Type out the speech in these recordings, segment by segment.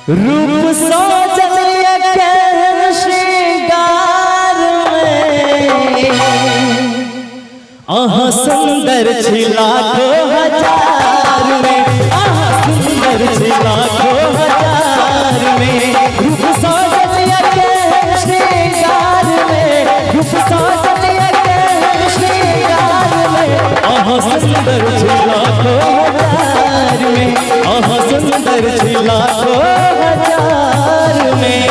रूप सजल के श्रृंगार में आहा सुंदर छी लाखों हजार में, आहा सुंदर छी लाखों हजार में। रूप सजल के श्रृंगार में, रूप सजल के श्रृंगार में आहा सुंदर छी लाखों हजार में, आहा सुंदर छी लाखों हजार में।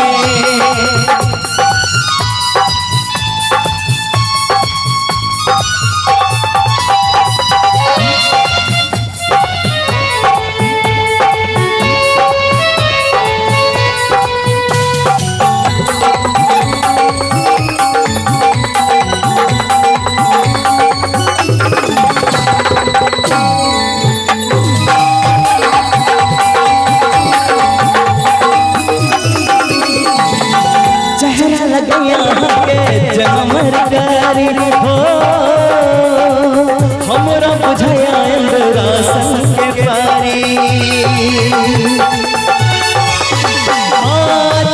जमर कारी हो हमरा बुझाया इंद्रा संग के पारी।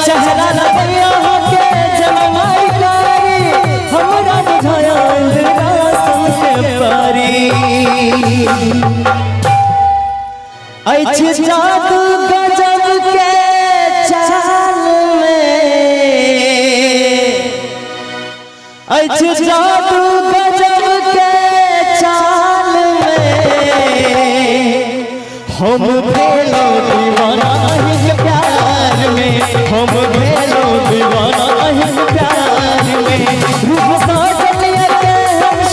चेहरा लगैया के जमर कारी हमरा बुझाया इंद्रा संग के पारी। ऐछ जादू गजब के चाल में, ऐछ जादू गजब के चाल में हम भेलो दीवाना ही प्यार में, हम भेलो दीवाना ही प्यार में। रूप सजल के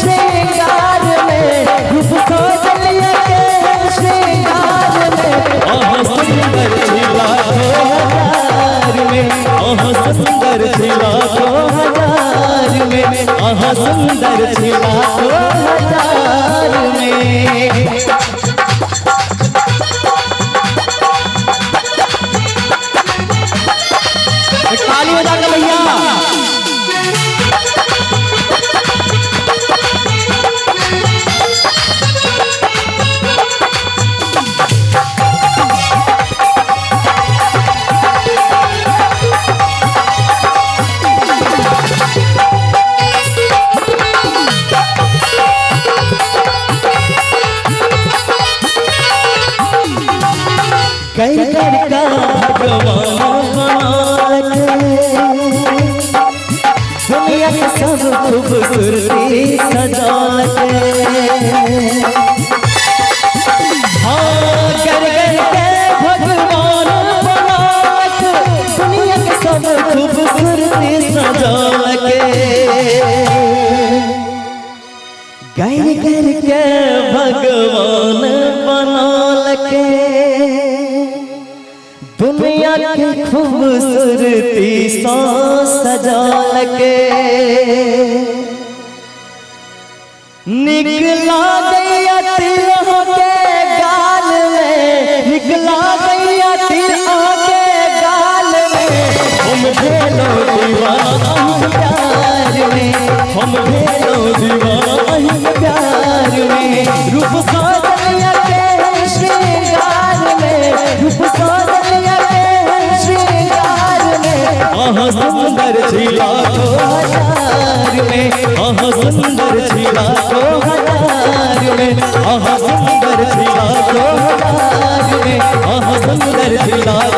श्रृंगार में, रूप सजल के श्रृंगार में आहा सुंदर छी लाखों हजार में, आहा सुंदर छी लाखों हजार में, आहा सुंदर छी लाखों हजार में। ताली बजा के भैया। कर कर का भगवान दुनिया के सब खूबसूरती सजावट। हाँ कर कर के भगवान बनावट दुनिया के सब खूबसूरती सजावट। कर कर के भगवान बनाल के दुनिया की खूबसूरती सा सजाल के। निकला गया तिल के गाल में, निकला गया तिल के गाल में हम भेलो दीवाना प्यार में, हम भेलो दीवाना प्यार में। रूप सजल के श्रृंगार में, रूप सजल आहा सुंदर छी लाखों हजार में, आहा सुंदर छी लाखों हजार में, आहा सुंदर छी लाखों हजार में, आहा सुंदर छी लाखों